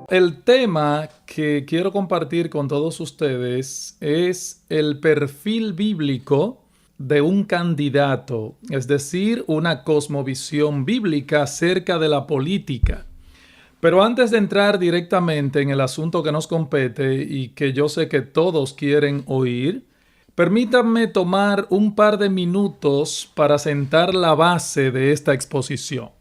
El tema que quiero compartir con todos ustedes es el perfil bíblico de un candidato, es decir, una cosmovisión bíblica acerca de la política. Pero antes de entrar directamente en el asunto que nos compete y que yo sé que todos quieren oír, permítanme tomar un par de minutos para sentar la base de esta exposición.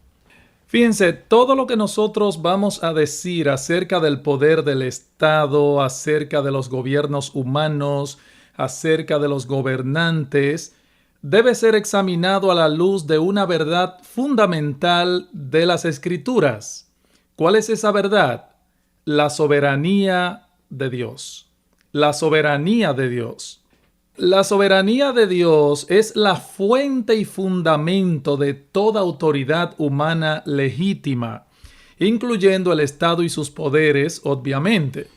Fíjense, todo lo que nosotros vamos a decir acerca del poder del Estado, acerca de los gobiernos humanos, acerca de los gobernantes, debe ser examinado a la luz de una verdad fundamental de las Escrituras. ¿Cuál es esa verdad? La soberanía de Dios. La soberanía de Dios. La soberanía de Dios es la fuente y fundamento de toda autoridad humana legítima, incluyendo el Estado y sus poderes, obviamente.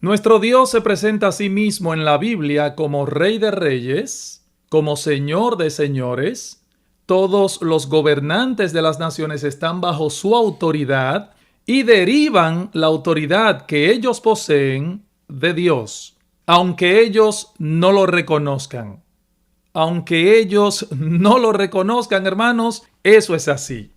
Nuestro Dios se presenta a sí mismo en la Biblia como Rey de Reyes, como Señor de Señores. Todos los gobernantes de las naciones están bajo su autoridad y derivan la autoridad que ellos poseen de Dios. Aunque ellos no lo reconozcan. Aunque ellos no lo reconozcan, hermanos, eso es así.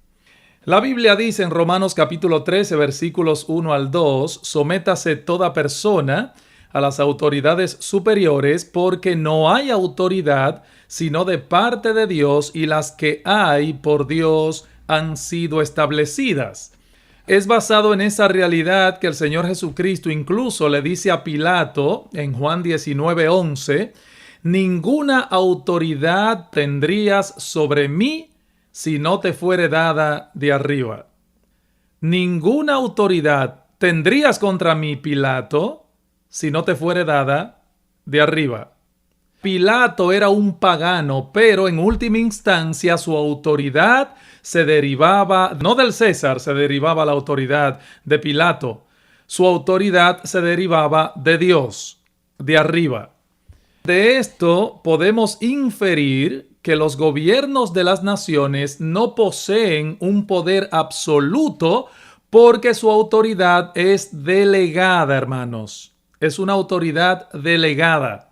La Biblia dice en Romanos capítulo 13, versículos 1 al 2, sométase toda persona a las autoridades superiores, porque no hay autoridad sino de parte de Dios, y las que hay por Dios han sido establecidas. Es basado en esa realidad que el Señor Jesucristo incluso le dice a Pilato en Juan 19:11, ninguna autoridad tendrías sobre mí si no te fuere dada de arriba. Ninguna autoridad tendrías contra mí, Pilato, si no te fuere dada de arriba. Pilato era un pagano, pero en última instancia su autoridad se derivaba, no del César, se derivaba la autoridad de Pilato. Su autoridad se derivaba de Dios, de arriba. De esto podemos inferir que los gobiernos de las naciones no poseen un poder absoluto porque su autoridad es delegada, hermanos. Es una autoridad delegada.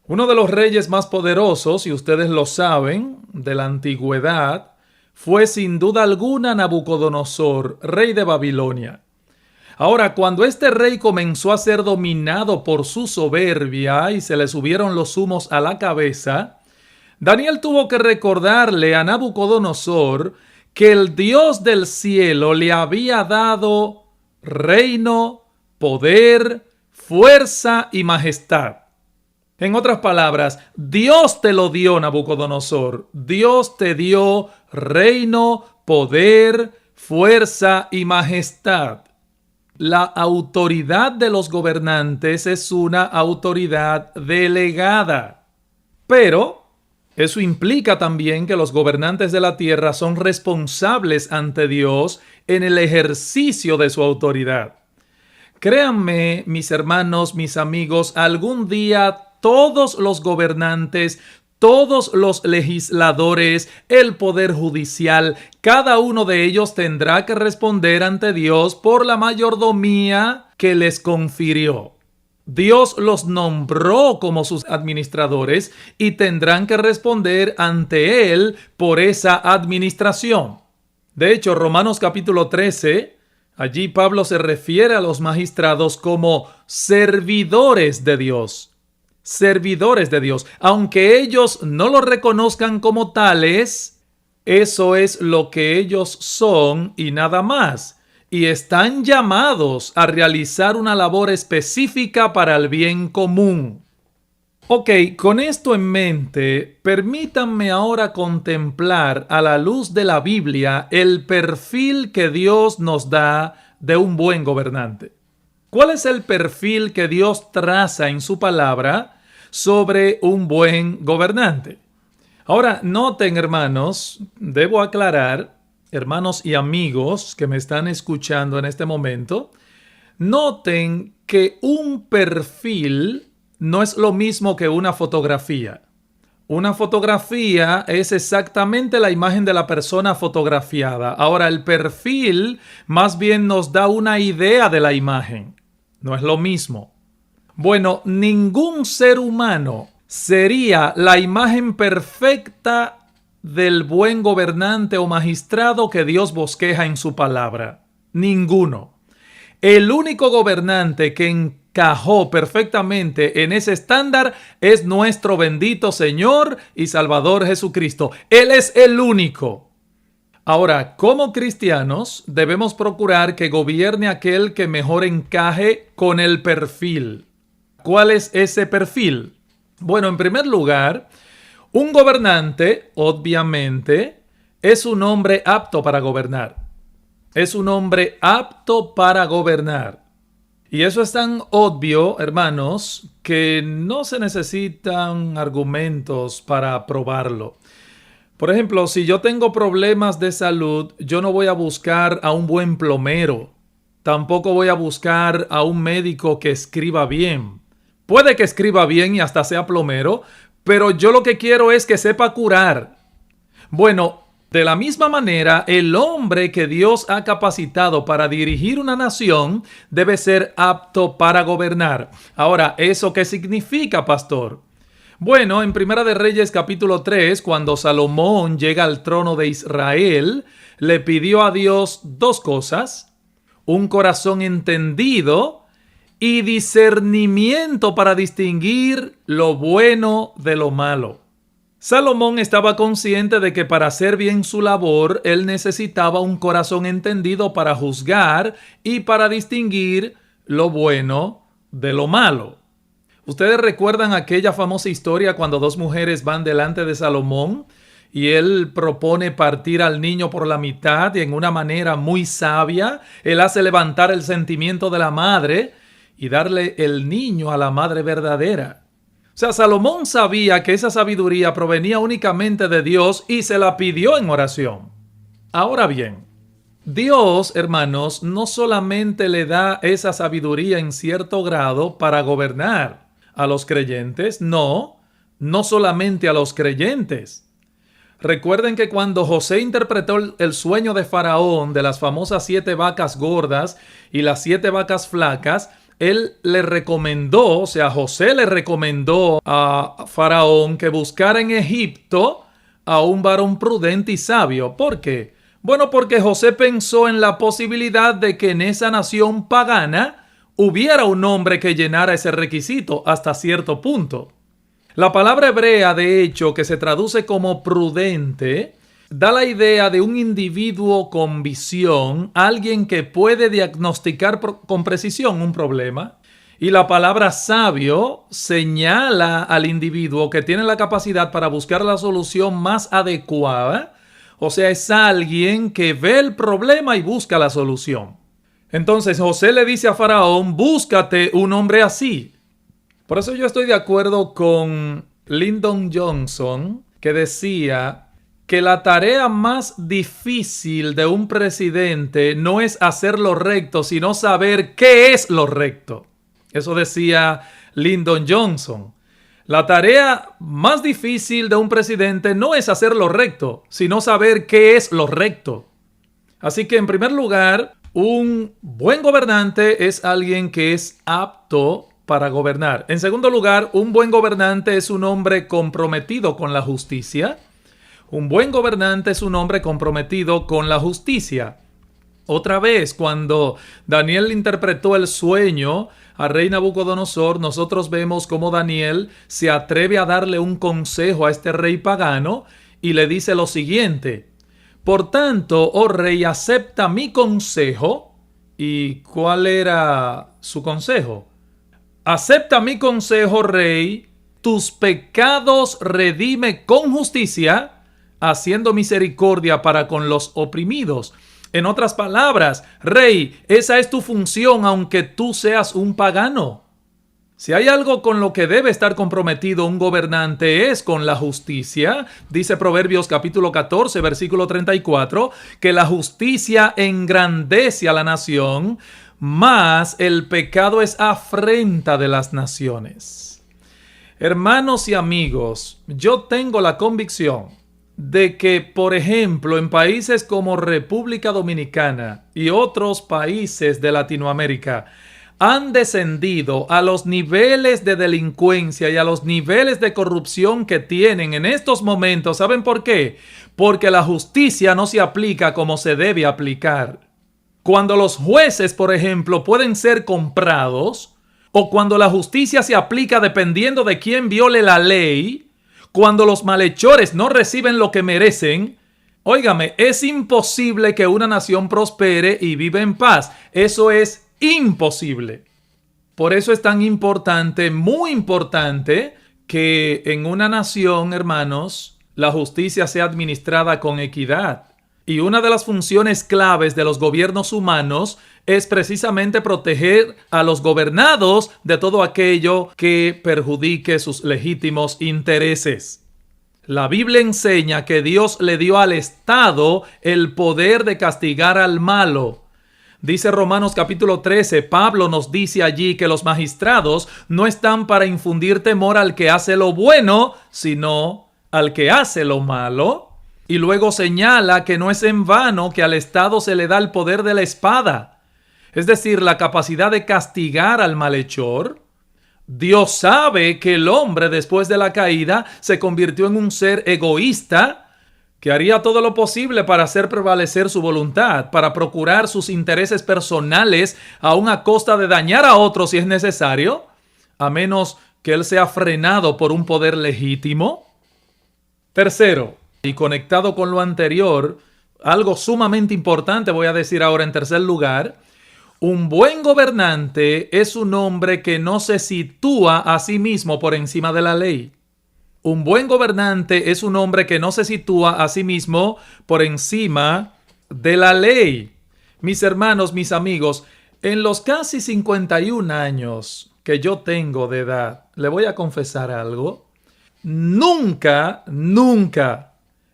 Uno de los reyes más poderosos, y ustedes lo saben, de la antigüedad, fue sin duda alguna Nabucodonosor, rey de Babilonia. Ahora, cuando este rey comenzó a ser dominado por su soberbia y se le subieron los humos a la cabeza, Daniel tuvo que recordarle a Nabucodonosor que el Dios del cielo le había dado reino, poder, fuerza y majestad. En otras palabras, Dios te lo dio, Nabucodonosor. Dios te dio reino, poder, fuerza y majestad. La autoridad de los gobernantes es una autoridad delegada. Pero eso implica también que los gobernantes de la tierra son responsables ante Dios en el ejercicio de su autoridad. Créanme, mis hermanos, mis amigos, algún día todos los gobernantes, todos los legisladores, el poder judicial, cada uno de ellos tendrá que responder ante Dios por la mayordomía que les confirió. Dios los nombró como sus administradores y tendrán que responder ante Él por esa administración. De hecho, Romanos capítulo 13, allí Pablo se refiere a los magistrados como servidores de Dios. Servidores de Dios. Aunque ellos no lo reconozcan como tales, eso es lo que ellos son y nada más. Y están llamados a realizar una labor específica para el bien común. Ok, con esto en mente, permítanme ahora contemplar a la luz de la Biblia el perfil que Dios nos da de un buen gobernante. ¿Cuál es el perfil que Dios traza en su palabra sobre un buen gobernante? Ahora, noten, hermanos, debo aclarar, hermanos y amigos que me están escuchando en este momento, noten que un perfil no es lo mismo que una fotografía. Una fotografía es exactamente la imagen de la persona fotografiada. Ahora, el perfil más bien nos da una idea de la imagen. No es lo mismo. Bueno, ningún ser humano sería la imagen perfecta del buen gobernante o magistrado que Dios bosqueja en su palabra. Ninguno. El único gobernante que encajó perfectamente en ese estándar es nuestro bendito Señor y Salvador Jesucristo. Él es el único. Ahora, como cristianos, debemos procurar que gobierne aquel que mejor encaje con el perfil. ¿Cuál es ese perfil? Bueno, en primer lugar, un gobernante, obviamente, es un hombre apto para gobernar. Es un hombre apto para gobernar. Y eso es tan obvio, hermanos, que no se necesitan argumentos para probarlo. Por ejemplo, si yo tengo problemas de salud, yo no voy a buscar a un buen plomero. Tampoco voy a buscar a un médico que escriba bien. Puede que escriba bien y hasta sea plomero, pero yo lo que quiero es que sepa curar. Bueno, de la misma manera, el hombre que Dios ha capacitado para dirigir una nación debe ser apto para gobernar. Ahora, ¿eso qué significa, pastor? Bueno, en Primera de Reyes capítulo 3, cuando Salomón llega al trono de Israel, le pidió a Dios dos cosas: un corazón entendido y discernimiento para distinguir lo bueno de lo malo. Salomón estaba consciente de que para hacer bien su labor, él necesitaba un corazón entendido para juzgar y para distinguir lo bueno de lo malo. ¿Ustedes recuerdan aquella famosa historia cuando dos mujeres van delante de Salomón y él propone partir al niño por la mitad y en una manera muy sabia, él hace levantar el sentimiento de la madre y darle el niño a la madre verdadera? O sea, Salomón sabía que esa sabiduría provenía únicamente de Dios y se la pidió en oración. Ahora bien, Dios, hermanos, no solamente le da esa sabiduría en cierto grado para gobernar a los creyentes, no solamente a los creyentes. Recuerden que cuando José interpretó el sueño de Faraón de las famosas 7 vacas gordas y las 7 vacas flacas, él le recomendó, o sea, José le recomendó a Faraón que buscara en Egipto a un varón prudente y sabio. ¿Por qué? Bueno, porque José pensó en la posibilidad de que en esa nación pagana hubiera un hombre que llenara ese requisito hasta cierto punto. La palabra hebrea, de hecho, que se traduce como prudente, da la idea de un individuo con visión, alguien que puede diagnosticar con precisión un problema. Y la palabra sabio señala al individuo que tiene la capacidad para buscar la solución más adecuada. O sea, es alguien que ve el problema y busca la solución. Entonces José le dice a Faraón: búscate un hombre así. Por eso yo estoy de acuerdo con Lyndon Johnson, que decía que la tarea más difícil de un presidente no es hacer lo recto, sino saber qué es lo recto. Eso decía Lyndon Johnson. La tarea más difícil de un presidente no es hacer lo recto, sino saber qué es lo recto. Así que, en primer lugar, un buen gobernante es alguien que es apto para gobernar. En segundo lugar, un buen gobernante es un hombre comprometido con la justicia. Un buen gobernante es un hombre comprometido con la justicia. Otra vez, cuando Daniel interpretó el sueño a rey Nabucodonosor, nosotros vemos cómo Daniel se atreve a darle un consejo a este rey pagano y le dice lo siguiente: por tanto, oh rey, acepta mi consejo. ¿Y cuál era su consejo? Acepta mi consejo, rey, tus pecados redime con justicia, haciendo misericordia para con los oprimidos. En otras palabras, rey, esa es tu función aunque tú seas un pagano. Si hay algo con lo que debe estar comprometido un gobernante es con la justicia. Dice Proverbios capítulo 14, versículo 34, que la justicia engrandece a la nación, mas el pecado es afrenta de las naciones. Hermanos y amigos, yo tengo la convicción de que, por ejemplo, en países como República Dominicana y otros países de Latinoamérica, han descendido a los niveles de delincuencia y a los niveles de corrupción que tienen en estos momentos. ¿Saben por qué? Porque la justicia no se aplica como se debe aplicar. Cuando los jueces, por ejemplo, pueden ser comprados, o cuando la justicia se aplica dependiendo de quién viole la ley, cuando los malhechores no reciben lo que merecen, óigame, es imposible que una nación prospere y viva en paz. Eso es imposible. Por eso es tan importante, muy importante, que en una nación, hermanos, la justicia sea administrada con equidad. Y una de las funciones claves de los gobiernos humanos es precisamente proteger a los gobernados de todo aquello que perjudique sus legítimos intereses. La Biblia enseña que Dios le dio al Estado el poder de castigar al malo. Dice Romanos capítulo 13, Pablo nos dice allí que los magistrados no están para infundir temor al que hace lo bueno, sino al que hace lo malo. Y luego señala que no es en vano que al Estado se le da el poder de la espada, es decir, la capacidad de castigar al malhechor. Dios sabe que el hombre después de la caída se convirtió en un ser egoísta que haría todo lo posible para hacer prevalecer su voluntad, para procurar sus intereses personales, aun a costa de dañar a otros si es necesario, a menos que él sea frenado por un poder legítimo. Tercero, y conectado con lo anterior, algo sumamente importante voy a decir ahora en tercer lugar: un buen gobernante es un hombre que no se sitúa a sí mismo por encima de la ley. Un buen gobernante es un hombre que no se sitúa a sí mismo por encima de la ley. Mis hermanos, mis amigos, en los casi 51 años que yo tengo de edad, le voy a confesar algo. Nunca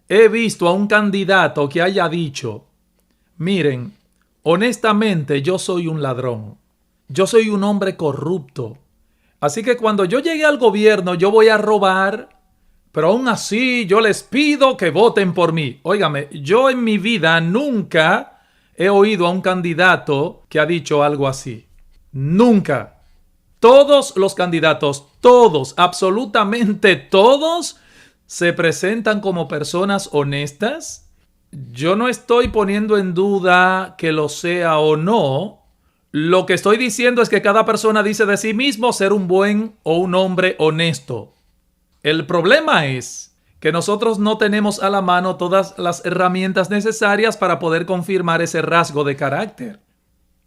he visto a un candidato que haya dicho: miren, honestamente yo soy un ladrón, yo soy un hombre corrupto, así que cuando yo llegue al gobierno yo voy a robar, pero aún así yo les pido que voten por mí. Óigame, yo en mi vida nunca he oído a un candidato que ha dicho algo así. Nunca. Todos los candidatos, todos, absolutamente todos, se presentan como personas honestas. Yo no estoy poniendo en duda que lo sea o no. Lo que estoy diciendo es que cada persona dice de sí mismo ser un buen o un hombre honesto. El problema es que nosotros no tenemos a la mano todas las herramientas necesarias para poder confirmar ese rasgo de carácter.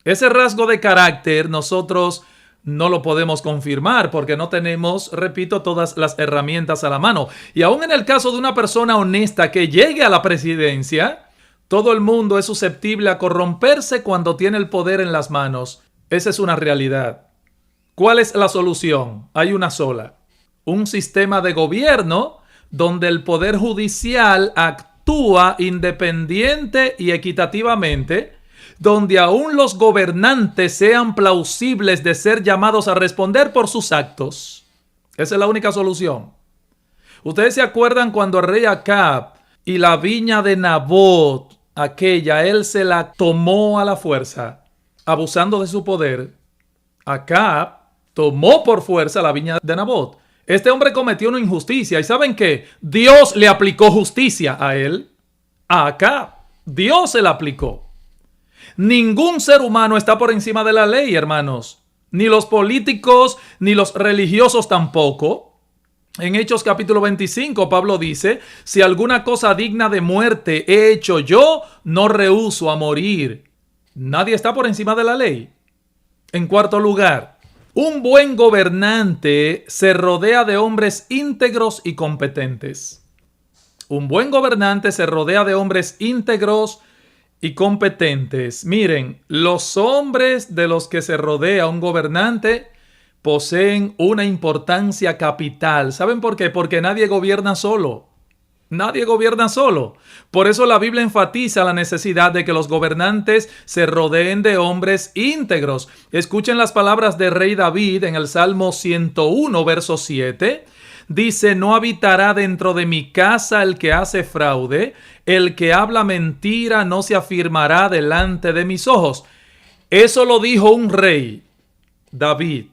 Ese rasgo de carácter nosotros no lo podemos confirmar porque no tenemos, repito, todas las herramientas a la mano. Y aún en el caso de una persona honesta que llegue a la presidencia, todo el mundo es susceptible a corromperse cuando tiene el poder en las manos. Esa es una realidad. ¿Cuál es la solución? Hay una sola: un sistema de gobierno donde el poder judicial actúa independiente y equitativamente, donde aún los gobernantes sean plausibles de ser llamados a responder por sus actos. Esa es la única solución. Ustedes se acuerdan cuando el rey Acab y la viña de Nabot, aquella, él se la tomó a la fuerza, abusando de su poder. Acab tomó por fuerza la viña de Nabot. Este hombre cometió una injusticia. ¿Y saben qué? Dios le aplicó justicia a él. A Acab. Dios se la aplicó. Ningún ser humano está por encima de la ley, hermanos. Ni los políticos, ni los religiosos tampoco. En Hechos capítulo 25, Pablo dice: si alguna cosa digna de muerte he hecho yo, no rehúso a morir. Nadie está por encima de la ley. En cuarto lugar, un buen gobernante se rodea de hombres íntegros y competentes. Un buen gobernante se rodea de hombres íntegros y competentes. Miren, los hombres de los que se rodea un gobernante poseen una importancia capital. ¿Saben por qué? Porque nadie gobierna solo. Nadie gobierna solo. Por eso la Biblia enfatiza la necesidad de que los gobernantes se rodeen de hombres íntegros. Escuchen las palabras del rey David en el Salmo 101, verso 7. Dice: no habitará dentro de mi casa el que hace fraude, el que habla mentira no se afirmará delante de mis ojos. Eso lo dijo un rey, David.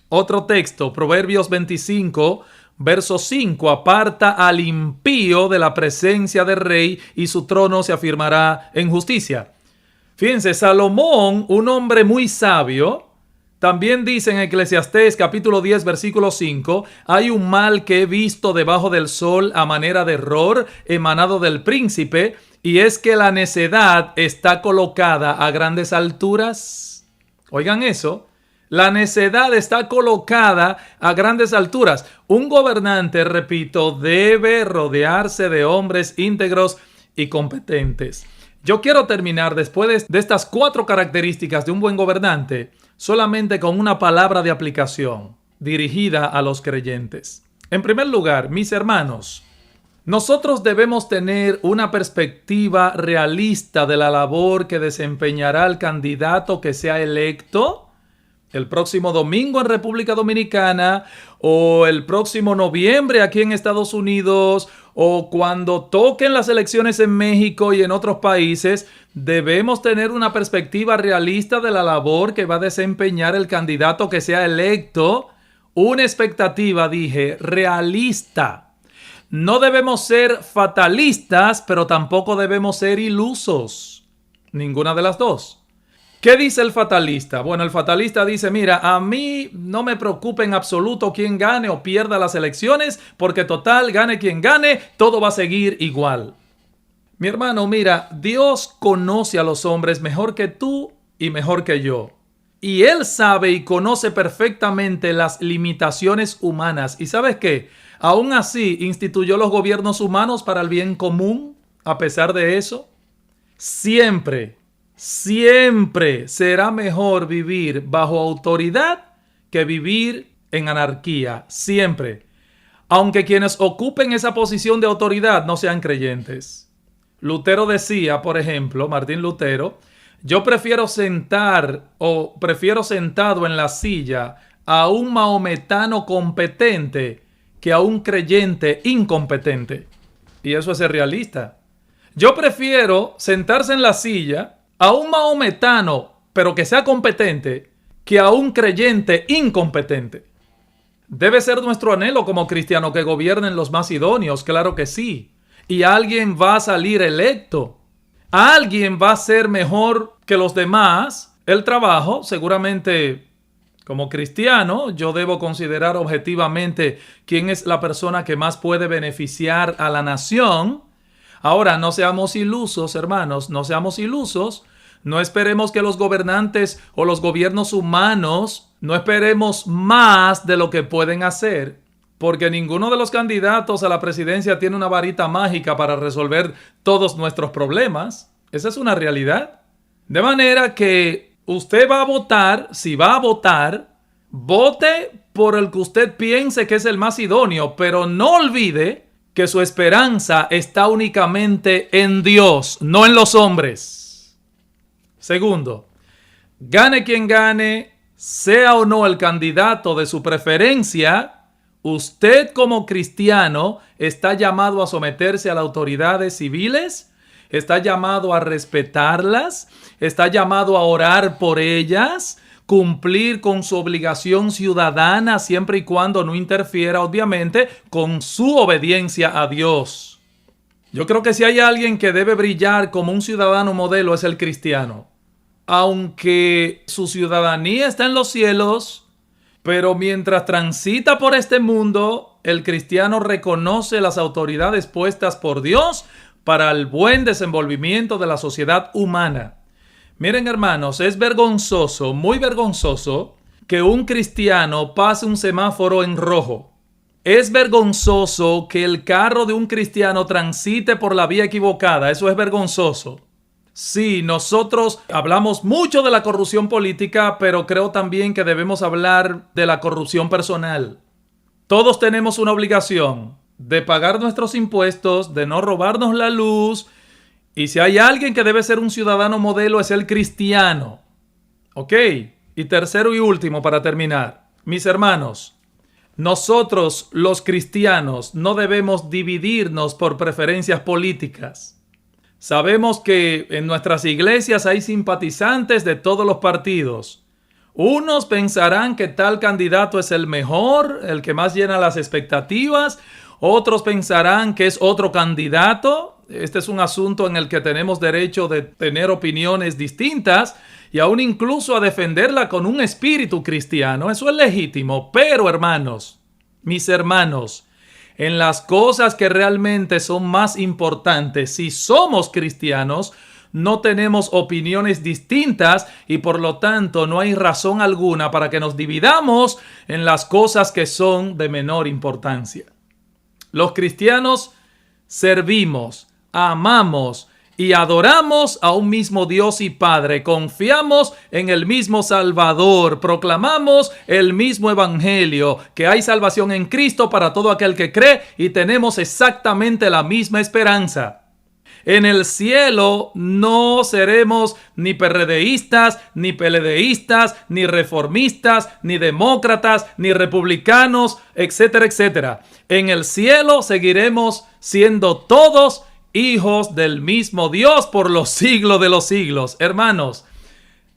Otro texto, Proverbios 25, verso 5, aparta al impío de la presencia del rey y su trono se afirmará en justicia. Fíjense, Salomón, un hombre muy sabio, también dice en Eclesiastés capítulo 10, versículo 5, hay un mal que he visto debajo del sol a manera de error emanado del príncipe, y es que la necedad está colocada a grandes alturas. Oigan eso. La necedad está colocada a grandes alturas. Un gobernante, repito, debe rodearse de hombres íntegros y competentes. Yo quiero terminar después de estas 4 características de un buen gobernante solamente con una palabra de aplicación dirigida a los creyentes. En primer lugar, mis hermanos, nosotros debemos tener una perspectiva realista de la labor que desempeñará el candidato que sea electo el próximo domingo en República Dominicana, o el próximo noviembre aquí en Estados Unidos, o cuando toquen las elecciones en México y en otros países. Debemos tener una perspectiva realista de la labor que va a desempeñar el candidato que sea electo. Una expectativa, dije, realista. No debemos ser fatalistas, pero tampoco debemos ser ilusos. Ninguna de las dos. ¿Qué dice el fatalista? Bueno, el fatalista dice: mira, a mí no me preocupa en absoluto quién gane o pierda las elecciones, porque total, gane quien gane, todo va a seguir igual. Mi hermano, mira, Dios conoce a los hombres mejor que tú y mejor que yo. Y Él sabe y conoce perfectamente las limitaciones humanas. ¿Y sabes qué? Aún así, instituyó los gobiernos humanos para el bien común. A pesar de eso, siempre será mejor vivir bajo autoridad que vivir en anarquía. Siempre. Aunque quienes ocupen esa posición de autoridad no sean creyentes. Lutero decía, por ejemplo, Martín Lutero: yo prefiero sentado en la silla a un mahometano competente que a un creyente incompetente. Y eso es ser realista. Yo prefiero sentarse en la silla a un mahometano, pero que sea competente, que a un creyente incompetente. Debe ser nuestro anhelo como cristiano que gobiernen los más idóneos, claro que sí. Y alguien va a salir electo. Alguien va a ser mejor que los demás. El trabajo, seguramente, como cristiano, yo debo considerar objetivamente quién es la persona que más puede beneficiar a la nación. Ahora, no seamos ilusos, hermanos, no seamos ilusos. No esperemos que los gobernantes o los gobiernos humanos, no esperemos más de lo que pueden hacer, porque ninguno de los candidatos a la presidencia tiene una varita mágica para resolver todos nuestros problemas. Esa es una realidad. De manera que usted va a votar, si va a votar, vote por el que usted piense que es el más idóneo, pero no olvide que su esperanza está únicamente en Dios, no en los hombres. Segundo, gane quien gane, sea o no el candidato de su preferencia, usted como cristiano está llamado a someterse a las autoridades civiles, está llamado a respetarlas, está llamado a orar por ellas, cumplir con su obligación ciudadana siempre y cuando no interfiera, obviamente, con su obediencia a Dios. Yo creo que si hay alguien que debe brillar como un ciudadano modelo es el cristiano. Aunque su ciudadanía está en los cielos, pero mientras transita por este mundo, el cristiano reconoce las autoridades puestas por Dios para el buen desenvolvimiento de la sociedad humana. Miren, hermanos, es vergonzoso, muy vergonzoso, que un cristiano pase un semáforo en rojo. Es vergonzoso que el carro de un cristiano transite por la vía equivocada. Eso es vergonzoso. Sí, nosotros hablamos mucho de la corrupción política, pero creo también que debemos hablar de la corrupción personal. Todos tenemos una obligación. de pagar nuestros impuestos, de no robarnos la luz. Y si hay alguien que debe ser un ciudadano modelo, es el cristiano. ¿Ok? Y tercero y último, para terminar, mis hermanos, nosotros los cristianos no debemos dividirnos por preferencias políticas. Sabemos que en nuestras iglesias hay simpatizantes de todos los partidos. Unos pensarán que tal candidato es el mejor, el que más llena las expectativas. Otros pensarán que es otro candidato. Este es un asunto en el que tenemos derecho de tener opiniones distintas y aún incluso a defenderla con un espíritu cristiano. Eso es legítimo. Pero, hermanos, mis hermanos, en las cosas que realmente son más importantes, si somos cristianos, no tenemos opiniones distintas y por lo tanto no hay razón alguna para que nos dividamos en las cosas que son de menor importancia. Los cristianos servimos, amamos y adoramos a un mismo Dios y Padre. Confiamos en el mismo Salvador. Proclamamos el mismo Evangelio, que hay salvación en Cristo para todo aquel que cree y tenemos exactamente la misma esperanza. En el cielo no seremos ni PRDistas, ni PLDistas, ni reformistas, ni demócratas, ni republicanos, etcétera, etcétera. En el cielo seguiremos siendo todos hijos del mismo Dios por los siglos de los siglos. Hermanos,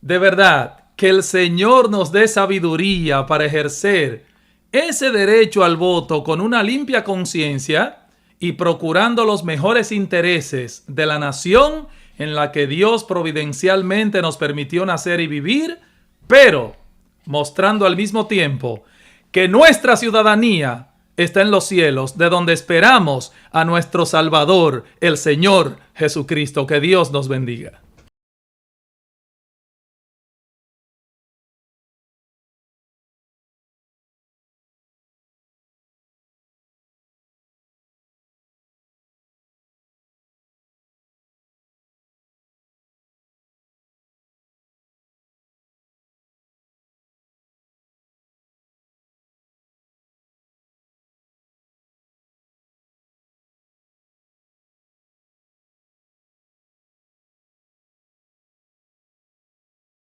de verdad, que el Señor nos dé sabiduría para ejercer ese derecho al voto con una limpia conciencia y procurando los mejores intereses de la nación en la que Dios providencialmente nos permitió nacer y vivir, pero mostrando al mismo tiempo que nuestra ciudadanía está en los cielos, de donde esperamos a nuestro Salvador, el Señor Jesucristo. Que Dios nos bendiga.